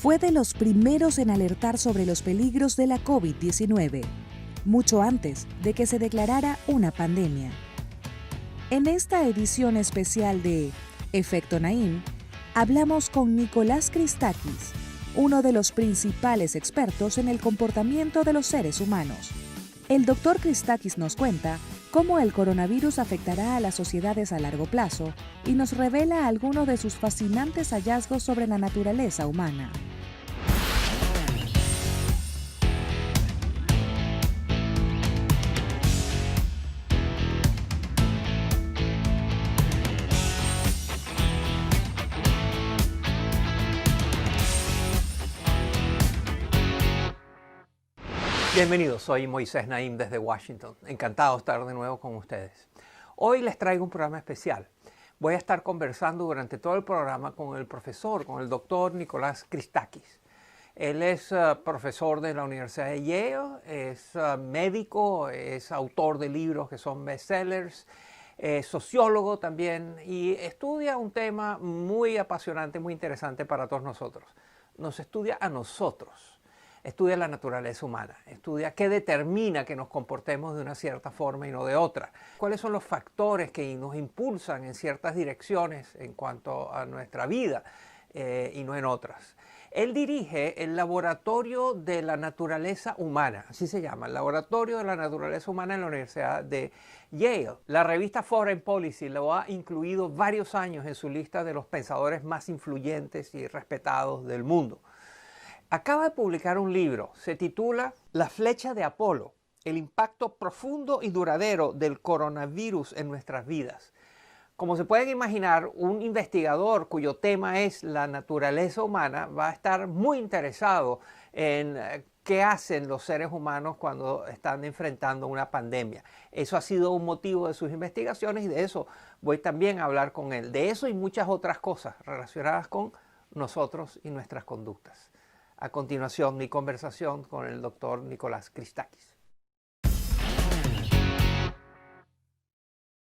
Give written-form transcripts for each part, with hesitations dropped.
fue de los primeros en alertar sobre los peligros de la COVID-19, mucho antes de que se declarara una pandemia. En esta edición especial de Efecto Naim, hablamos con Nicolás Christakis, uno de los principales expertos en el comportamiento de los seres humanos. El doctor Christakis nos cuenta cómo el coronavirus afectará a las sociedades a largo plazo y nos revela algunos de sus fascinantes hallazgos sobre la naturaleza humana. Bienvenidos, soy Moisés Naim desde Washington. Encantado de estar de nuevo con ustedes. Hoy les traigo un programa especial. Voy a estar conversando durante todo el programa con el doctor Nicolás Christakis. Él es profesor de la Universidad de Yale, es médico, es autor de libros que son bestsellers, es sociólogo también y estudia un tema muy apasionante, muy interesante para todos nosotros. Nos estudia a nosotros. Estudia la naturaleza humana, estudia qué determina que nos comportemos de una cierta forma y no de otra. Cuáles son los factores que nos impulsan en ciertas direcciones en cuanto a nuestra vida y no en otras. Él dirige el Laboratorio de la Naturaleza Humana, así se llama, el Laboratorio de la Naturaleza Humana en la Universidad de Yale. La revista Foreign Policy lo ha incluido varios años en su lista de los pensadores más influyentes y respetados del mundo. Acaba de publicar un libro, se titula La flecha de Apolo, el impacto profundo y duradero del coronavirus en nuestras vidas. Como se pueden imaginar, un investigador cuyo tema es la naturaleza humana va a estar muy interesado en qué hacen los seres humanos cuando están enfrentando una pandemia. Eso ha sido un motivo de sus investigaciones y de eso voy también a hablar con él. De eso y muchas otras cosas relacionadas con nosotros y nuestras conductas. A continuación, mi conversación con el doctor Nicolás Christakis.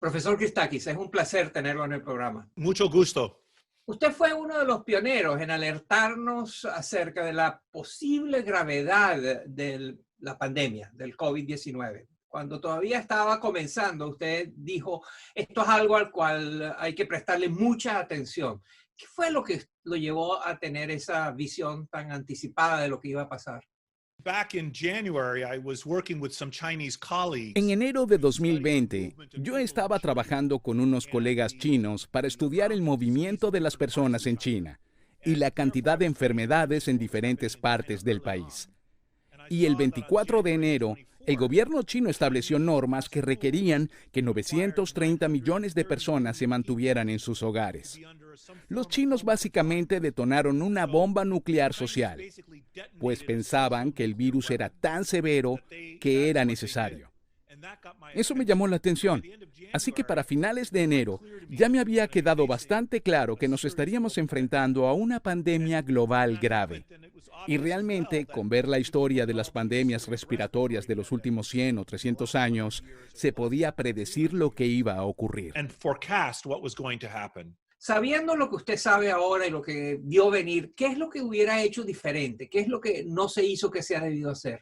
Profesor Christakis, es un placer tenerlo en el programa. Mucho gusto. Usted fue uno de los pioneros en alertarnos acerca de la posible gravedad de la pandemia, del COVID-19. Cuando todavía estaba comenzando, usted dijo, esto es algo al cual hay que prestarle mucha atención. ¿Qué fue lo que lo llevó a tener esa visión tan anticipada de lo que iba a pasar? En enero de 2020, yo estaba trabajando con unos colegas chinos para estudiar el movimiento de las personas en China y la cantidad de enfermedades en diferentes partes del país. Y el 24 de enero, el gobierno chino estableció normas que requerían que 930 millones de personas se mantuvieran en sus hogares. Los chinos básicamente detonaron una bomba nuclear social, pues pensaban que el virus era tan severo que era necesario. Eso me llamó la atención, así que para finales de enero ya me había quedado bastante claro que nos estaríamos enfrentando a una pandemia global grave. Y realmente, con ver la historia de las pandemias respiratorias de los últimos 100 o 300 años, se podía predecir lo que iba a ocurrir. Sabiendo lo que usted sabe ahora y lo que vio venir, ¿qué es lo que hubiera hecho diferente? ¿Qué es lo que no se hizo que se ha debido hacer?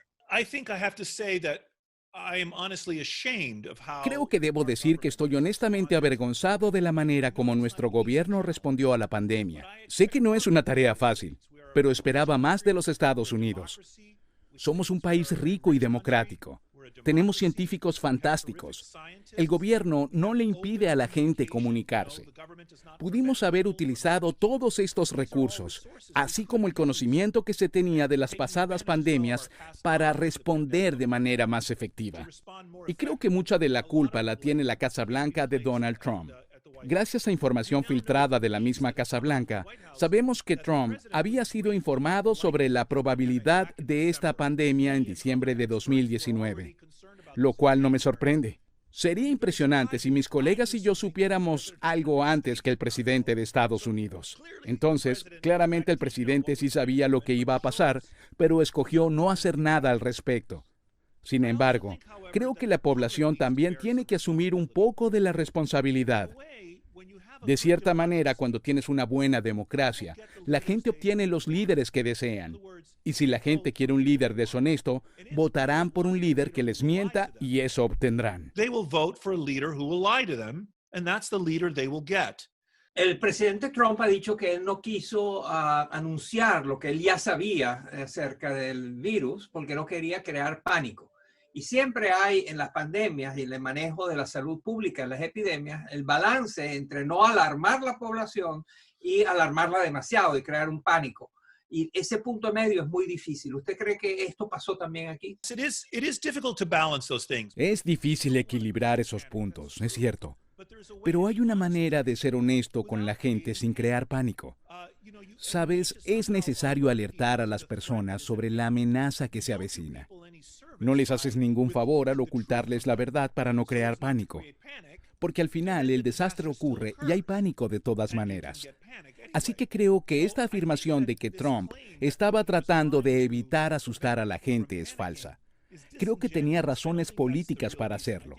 Creo que debo decir que estoy honestamente avergonzado de la manera como nuestro gobierno respondió a la pandemia. Sé que no es una tarea fácil, pero esperaba más de los Estados Unidos. Somos un país rico y democrático. Tenemos científicos fantásticos. El gobierno no le impide a la gente comunicarse. Pudimos haber utilizado todos estos recursos, así como el conocimiento que se tenía de las pasadas pandemias, para responder de manera más efectiva. Y creo que mucha de la culpa la tiene la Casa Blanca de Donald Trump. Gracias a información filtrada de la misma Casa Blanca, sabemos que Trump había sido informado sobre la probabilidad de esta pandemia en diciembre de 2019, lo cual no me sorprende. Sería impresionante si mis colegas y yo supiéramos algo antes que el presidente de Estados Unidos. Entonces, claramente el presidente sí sabía lo que iba a pasar, pero escogió no hacer nada al respecto. Sin embargo, creo que la población también tiene que asumir un poco de la responsabilidad. De cierta manera, cuando tienes una buena democracia, la gente obtiene los líderes que desean. Y si la gente quiere un líder deshonesto, votarán por un líder que les mienta y eso obtendrán. El presidente Trump ha dicho que él no quiso anunciar lo que él ya sabía acerca del virus porque no quería crear pánico. Y siempre hay en las pandemias y en el manejo de la salud pública en las epidemias el balance entre no alarmar la población y alarmarla demasiado y crear un pánico. Y ese punto medio es muy difícil. ¿Usted cree que esto pasó también aquí? Es difícil equilibrar esos puntos, es cierto. Pero hay una manera de ser honesto con la gente sin crear pánico. Sabes, es necesario alertar a las personas sobre la amenaza que se avecina. No les haces ningún favor al ocultarles la verdad para no crear pánico, porque al final el desastre ocurre y hay pánico de todas maneras. Así que creo que esta afirmación de que Trump estaba tratando de evitar asustar a la gente es falsa. Creo que tenía razones políticas para hacerlo.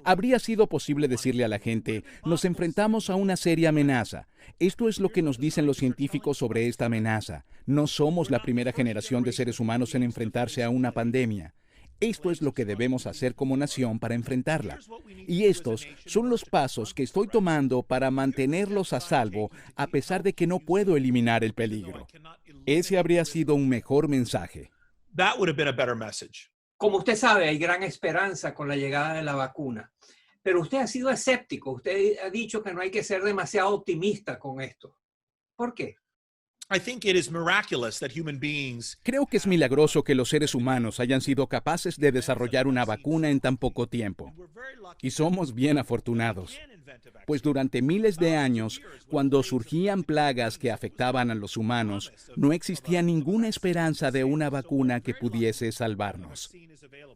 Habría sido posible decirle a la gente, nos enfrentamos a una seria amenaza. Esto es lo que nos dicen los científicos sobre esta amenaza. No somos la primera generación de seres humanos en enfrentarse a una pandemia. Esto es lo que debemos hacer como nación para enfrentarla. Y estos son los pasos que estoy tomando para mantenerlos a salvo, a pesar de que no puedo eliminar el peligro. Ese habría sido un mejor mensaje. Como usted sabe, hay gran esperanza con la llegada de la vacuna. Pero usted ha sido escéptico. Usted ha dicho que no hay que ser demasiado optimista con esto. ¿Por qué? Creo que es milagroso que los seres humanos hayan sido capaces de desarrollar una vacuna en tan poco tiempo. Y somos bien afortunados, pues durante miles de años, cuando surgían plagas que afectaban a los humanos, no existía ninguna esperanza de una vacuna que pudiese salvarnos.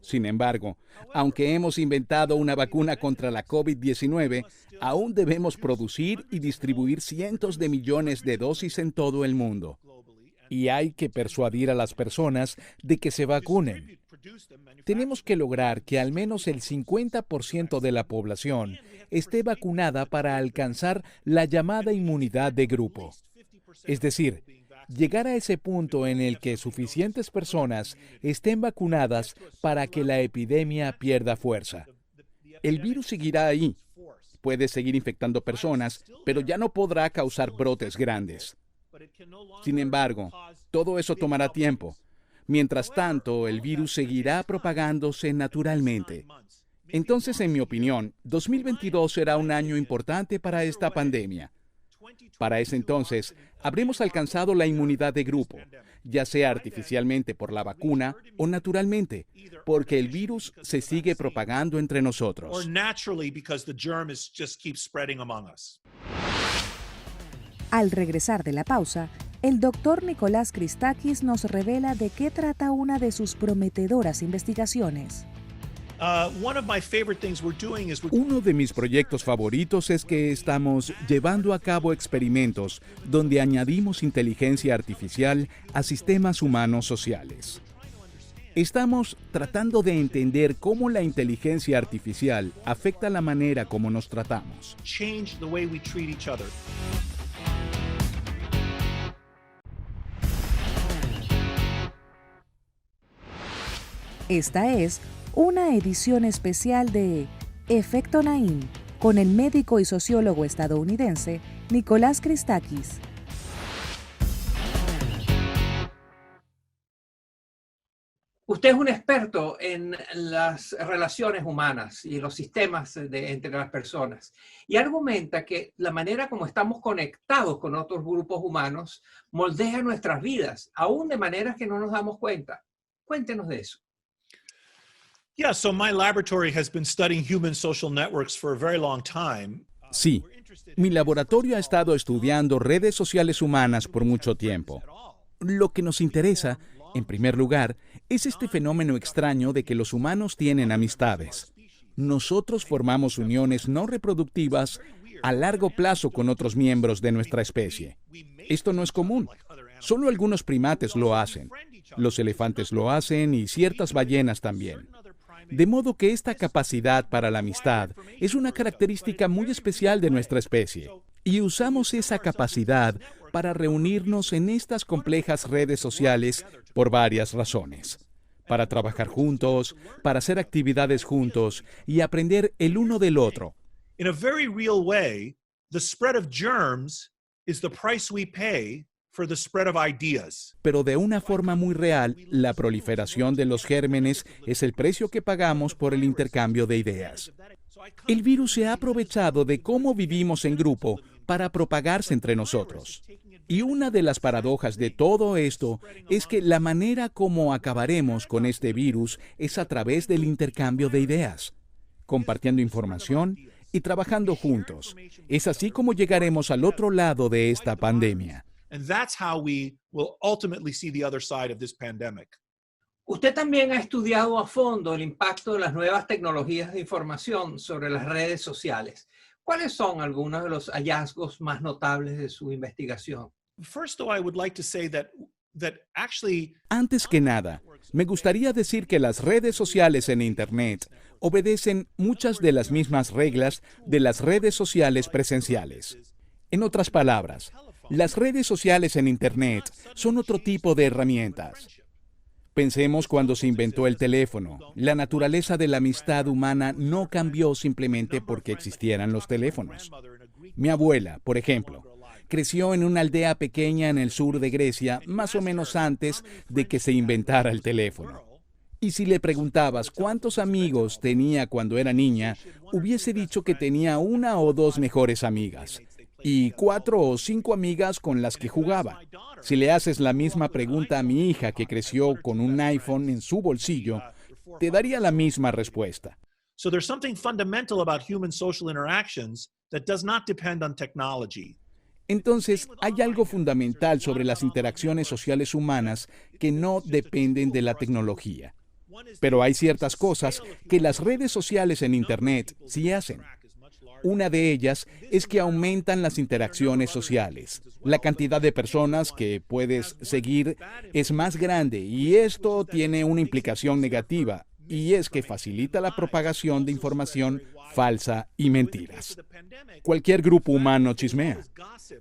Sin embargo, aunque hemos inventado una vacuna contra la COVID-19, aún debemos producir y distribuir cientos de millones de dosis en todo el mundo. Y hay que persuadir a las personas de que se vacunen. Tenemos que lograr que al menos el 50% de la población esté vacunada para alcanzar la llamada inmunidad de grupo. Es decir, llegar a ese punto en el que suficientes personas estén vacunadas para que la epidemia pierda fuerza. El virus seguirá ahí. Puede seguir infectando personas, pero ya no podrá causar brotes grandes. Sin embargo, todo eso tomará tiempo. Mientras tanto, el virus seguirá propagándose naturalmente. Entonces, en mi opinión, 2022 será un año importante para esta pandemia. Para ese entonces, habremos alcanzado la inmunidad de grupo, ya sea artificialmente por la vacuna o naturalmente, porque el virus se sigue propagando entre nosotros. Al regresar de la pausa, el doctor Nicolás Christakis nos revela de qué trata una de sus prometedoras investigaciones. Uno de mis proyectos favoritos es que estamos llevando a cabo experimentos donde añadimos inteligencia artificial a sistemas humanos sociales. Estamos tratando de entender cómo la inteligencia artificial afecta la manera como nos tratamos. Esta es una edición especial de Efecto Naim con el médico y sociólogo estadounidense Nicolás Christakis. Usted es un experto en las relaciones humanas y los sistemas entre las personas y argumenta que la manera como estamos conectados con otros grupos humanos moldea nuestras vidas, aún de maneras que no nos damos cuenta. Cuéntenos de eso. Sí, mi laboratorio ha estado estudiando redes sociales humanas por mucho tiempo. Lo que nos interesa, en primer lugar, es este fenómeno extraño de que los humanos tienen amistades. Nosotros formamos uniones no reproductivas a largo plazo con otros miembros de nuestra especie. Esto no es común. Solo algunos primates lo hacen. Los elefantes lo hacen y ciertas ballenas también. De modo que esta capacidad para la amistad es una característica muy especial de nuestra especie. Y usamos esa capacidad para reunirnos en estas complejas redes sociales por varias razones. Para trabajar juntos, para hacer actividades juntos y aprender el uno del otro. In a very real way, the spread of germs is the price we pay for the spread of ideas. Pero de una forma muy real, la proliferación de los gérmenes es el precio que pagamos por el intercambio de ideas. El virus se ha aprovechado de cómo vivimos en grupo para propagarse entre nosotros. Y una de las paradojas de todo esto es que la manera como acabaremos con este virus es a través del intercambio de ideas, compartiendo información y trabajando juntos. Es así como llegaremos al otro lado de esta pandemia. And that's how we will ultimately see the other side of this pandemic. Usted también ha estudiado a fondo el impacto de las nuevas tecnologías de información sobre las redes sociales. ¿Cuáles son algunos de los hallazgos más notables de su investigación? First, though, I would like to say that actually, Antes que nada, me gustaría decir que las redes sociales en Internet obedecen muchas de las mismas reglas de las redes sociales presenciales. En otras palabras, las redes sociales en Internet son otro tipo de herramientas. Pensemos cuando se inventó el teléfono. La naturaleza de la amistad humana no cambió simplemente porque existieran los teléfonos. Mi abuela, por ejemplo, creció en una aldea pequeña en el sur de Grecia, más o menos antes de que se inventara el teléfono. Y si le preguntabas cuántos amigos tenía cuando era niña, hubiese dicho que tenía 1 o 2 mejores amigas y 4 o 5 amigas con las que jugaba. Si le haces la misma pregunta a mi hija que creció con un iPhone en su bolsillo, te daría la misma respuesta. so there's something fundamental about human social interactions that does not depend on technology. Entonces, hay algo fundamental sobre las interacciones sociales humanas que no dependen de la tecnología. Pero hay ciertas cosas que las redes sociales en Internet sí hacen. Una de ellas es que aumentan las interacciones sociales. La cantidad de personas que puedes seguir es más grande y esto tiene una implicación negativa, y es que facilita la propagación de información falsa y mentiras. Cualquier grupo humano chismea.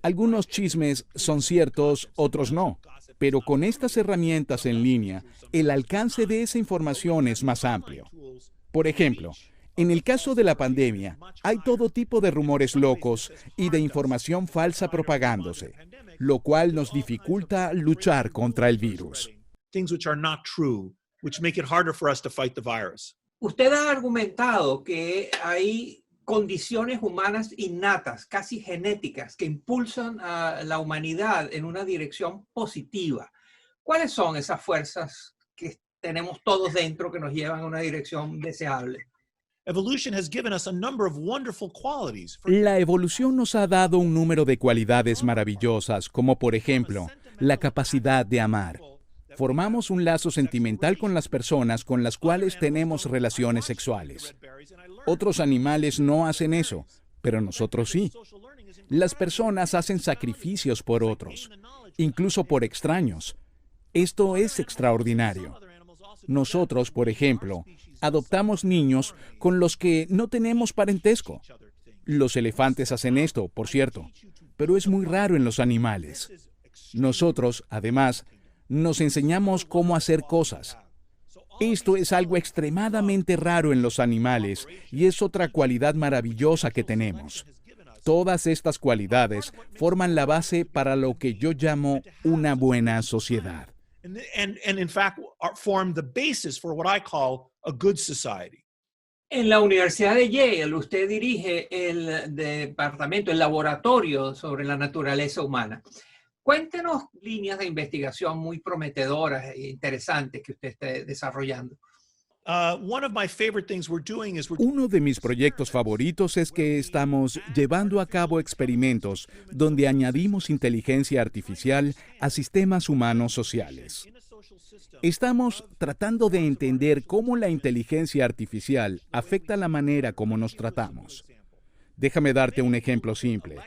Algunos chismes son ciertos, otros no. Pero con estas herramientas en línea, el alcance de esa información es más amplio. Por ejemplo, en el caso de la pandemia, hay todo tipo de rumores locos y de información falsa propagándose, lo cual nos dificulta luchar contra el virus. Things which are not true, which make it harder for us to fight the virus. Usted ha argumentado que hay condiciones humanas innatas, casi genéticas, que impulsan a la humanidad en una dirección positiva. ¿Cuáles son esas fuerzas que tenemos todos dentro que nos llevan a una dirección deseable? Evolution has given us a number of wonderful qualities. La evolución nos ha dado un número de cualidades maravillosas, como por ejemplo, la capacidad de amar. Formamos un lazo sentimental con las personas con las cuales tenemos relaciones sexuales. Otros animales no hacen eso, pero nosotros sí. Las personas hacen sacrificios por otros, incluso por extraños. Esto es extraordinario. Nosotros, por ejemplo, adoptamos niños con los que no tenemos parentesco. Los elefantes hacen esto, por cierto, pero es muy raro en los animales. Nosotros, además, nos enseñamos cómo hacer cosas. Esto es algo extremadamente raro en los animales y es otra cualidad maravillosa que tenemos. Todas estas cualidades forman la base para lo que yo llamo una buena sociedad. And in fact, form the basis for what I call a good society. En la Universidad de Yale, usted dirige el departamento, el laboratorio sobre la naturaleza humana. Cuéntenos líneas de investigación muy prometedoras e interesantes que usted esté desarrollando. Uno de mis proyectos favoritos es que estamos llevando a cabo experimentos donde añadimos inteligencia artificial a sistemas humanos sociales. Estamos tratando de entender cómo la inteligencia artificial afecta la manera como nos tratamos. Déjame darte un ejemplo simple.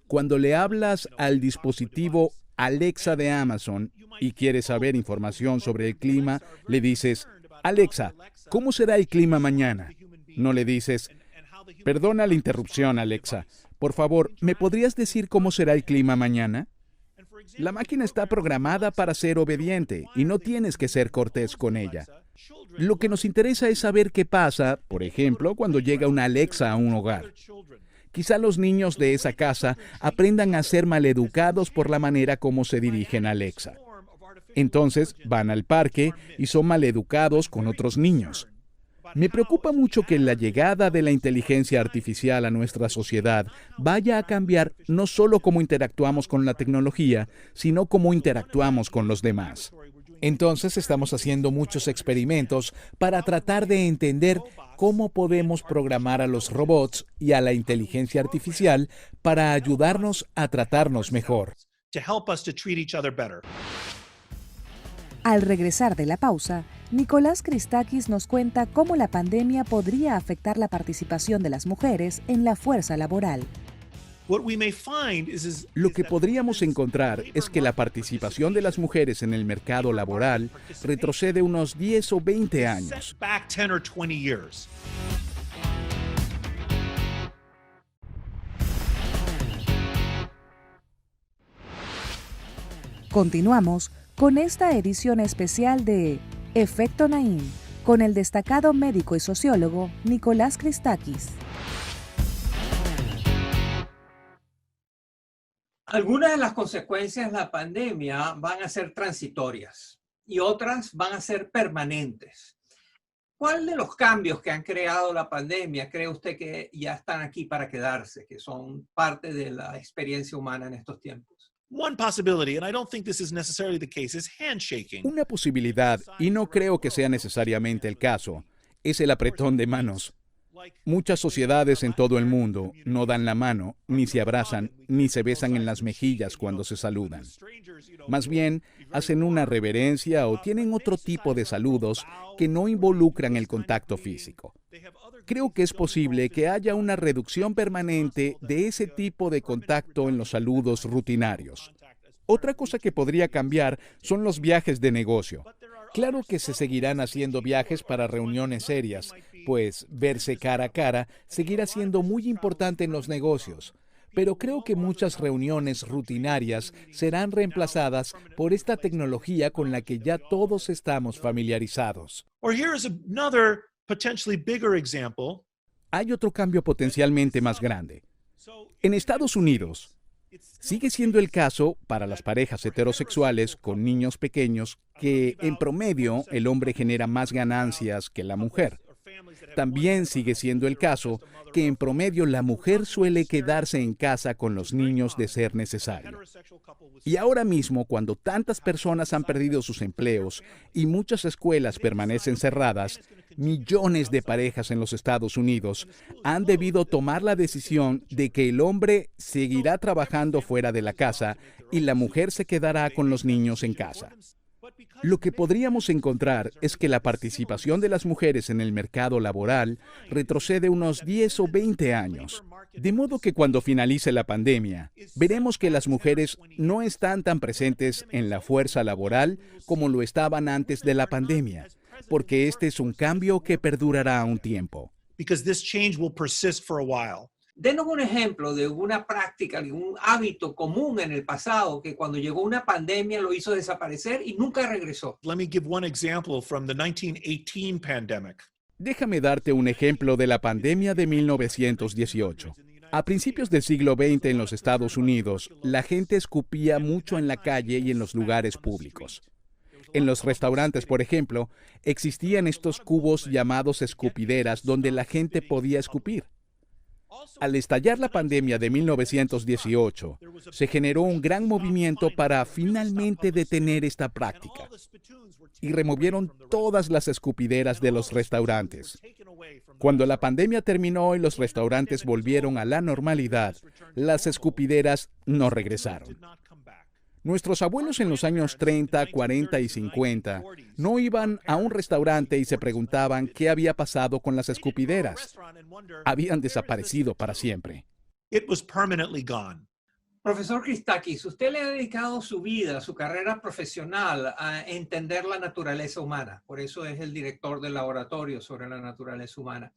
Cuando le hablas al dispositivo Alexa de Amazon y quieres saber información sobre el clima, le dices: Alexa, ¿cómo será el clima mañana? No le dices, perdona la interrupción, Alexa. Por favor, ¿me podrías decir cómo será el clima mañana? La máquina está programada para ser obediente y no tienes que ser cortés con ella. Lo que nos interesa es saber qué pasa, por ejemplo, cuando llega una Alexa a un hogar. Quizá los niños de esa casa aprendan a ser maleducados por la manera como se dirigen a Alexa. Entonces van al parque y son maleducados con otros niños. Me preocupa mucho que la llegada de la inteligencia artificial a nuestra sociedad vaya a cambiar no solo cómo interactuamos con la tecnología, sino cómo interactuamos con los demás. Entonces estamos haciendo muchos experimentos para tratar de entender cómo podemos programar a los robots y a la inteligencia artificial para ayudarnos a tratarnos mejor. Al regresar de la pausa, Nicolás Christakis nos cuenta cómo la pandemia podría afectar la participación de las mujeres en la fuerza laboral. Lo que podríamos encontrar es que la participación de las mujeres en el mercado laboral retrocede unos 10 o 20 años. Continuamos con esta edición especial de Efecto Naim, con el destacado médico y sociólogo Nicolás Christakis. Algunas de las consecuencias de la pandemia van a ser transitorias y otras van a ser permanentes. ¿Cuál de los cambios que han creado la pandemia cree usted que ya están aquí para quedarse, que son parte de la experiencia humana en estos tiempos? One possibility, and I don't think this is necessarily the case, is handshaking. Una posibilidad, y no creo que sea necesariamente el caso, es el apretón de manos. Muchas sociedades en todo el mundo no dan la mano, ni se abrazan, ni se besan en las mejillas cuando se saludan. Más bien, hacen una reverencia o tienen otro tipo de saludos que no involucran el contacto físico. Creo que es posible que haya una reducción permanente de ese tipo de contacto en los saludos rutinarios. Otra cosa que podría cambiar son los viajes de negocio. Claro que se seguirán haciendo viajes para reuniones serias, pues verse cara a cara seguirá siendo muy importante en los negocios. Pero creo que muchas reuniones rutinarias serán reemplazadas por esta tecnología con la que ya todos estamos familiarizados. Hay otro cambio potencialmente más grande. En Estados Unidos, sigue siendo el caso para las parejas heterosexuales con niños pequeños que, en promedio, el hombre genera más ganancias que la mujer. También sigue siendo el caso que, en promedio, la mujer suele quedarse en casa con los niños de ser necesario. Y ahora mismo, cuando tantas personas han perdido sus empleos y muchas escuelas permanecen cerradas, millones de parejas en los Estados Unidos han debido tomar la decisión de que el hombre seguirá trabajando fuera de la casa y la mujer se quedará con los niños en casa. Lo que podríamos encontrar es que la participación de las mujeres en el mercado laboral retrocede unos 10 o 20 años. De modo que cuando finalice la pandemia, veremos que las mujeres no están tan presentes en la fuerza laboral como lo estaban antes de la pandemia, porque este es un cambio que perdurará un tiempo. Denos un ejemplo de una práctica, de un hábito común en el pasado que cuando llegó una pandemia lo hizo desaparecer y nunca regresó. Let me give one example from the 1918 pandemic. Déjame darte un ejemplo de la pandemia de 1918. A principios del siglo XX en los Estados Unidos, la gente escupía mucho en la calle y en los lugares públicos. En los restaurantes, por ejemplo, existían estos cubos llamados escupideras donde la gente podía escupir. Al estallar la pandemia de 1918, se generó un gran movimiento para finalmente detener esta práctica y removieron todas las escupideras de los restaurantes. Cuando la pandemia terminó y los restaurantes volvieron a la normalidad, las escupideras no regresaron. Nuestros abuelos en los años 30, 40 y 50 no iban a un restaurante y se preguntaban qué había pasado con las escupideras. Habían desaparecido para siempre. Profesor Christakis, usted le ha dedicado su vida, su carrera profesional a entender la naturaleza humana. Por eso es el director del laboratorio sobre la naturaleza humana.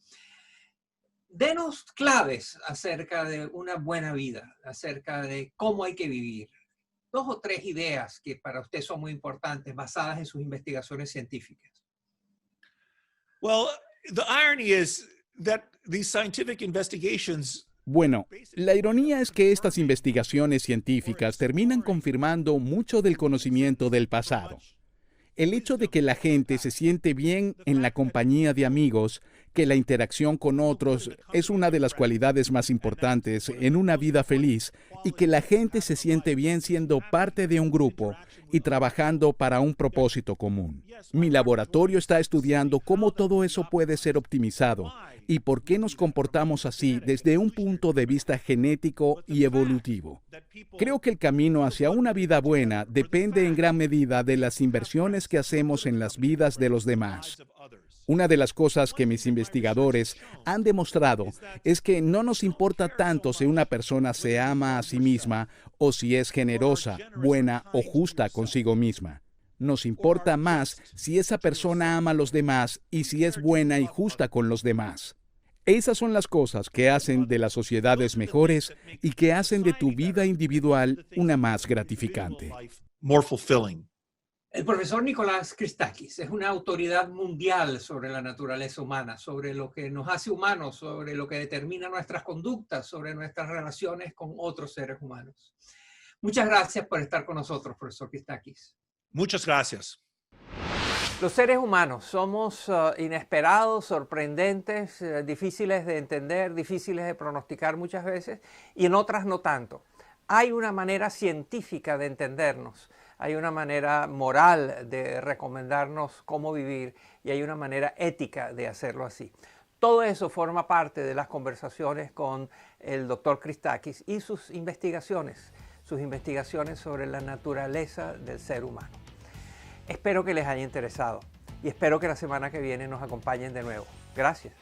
Denos claves acerca de una buena vida, acerca de cómo hay que vivir. 2 o 3 ideas que para usted son muy importantes, basadas en sus investigaciones científicas. Well, the irony is that these scientific investigations. Bueno, la ironía es que estas investigaciones científicas terminan confirmando mucho del conocimiento del pasado. El hecho de que la gente se siente bien en la compañía de amigos, que la interacción con otros es una de las cualidades más importantes en una vida feliz y que la gente se siente bien siendo parte de un grupo y trabajando para un propósito común. Mi laboratorio está estudiando cómo todo eso puede ser optimizado y por qué nos comportamos así desde un punto de vista genético y evolutivo. Creo que el camino hacia una vida buena depende en gran medida de las inversiones que hacemos en las vidas de los demás. Una de las cosas que mis investigadores han demostrado es que no nos importa tanto si una persona se ama a sí misma o si es generosa, buena o justa consigo misma. Nos importa más si esa persona ama a los demás y si es buena y justa con los demás. Esas son las cosas que hacen de las sociedades mejores y que hacen de tu vida individual una más gratificante. More fulfilling. El profesor Nicolás Christakis es una autoridad mundial sobre la naturaleza humana, sobre lo que nos hace humanos, sobre lo que determina nuestras conductas, sobre nuestras relaciones con otros seres humanos. Muchas gracias por estar con nosotros, profesor Christakis. Muchas gracias. Los seres humanos somos inesperados, sorprendentes, difíciles de entender, difíciles de pronosticar muchas veces y en otras no tanto. Hay una manera científica de entendernos. Hay una manera moral de recomendarnos cómo vivir y hay una manera ética de hacerlo así. Todo eso forma parte de las conversaciones con el doctor Christakis y sus investigaciones sobre la naturaleza del ser humano. Espero que les haya interesado y espero que la semana que viene nos acompañen de nuevo. Gracias.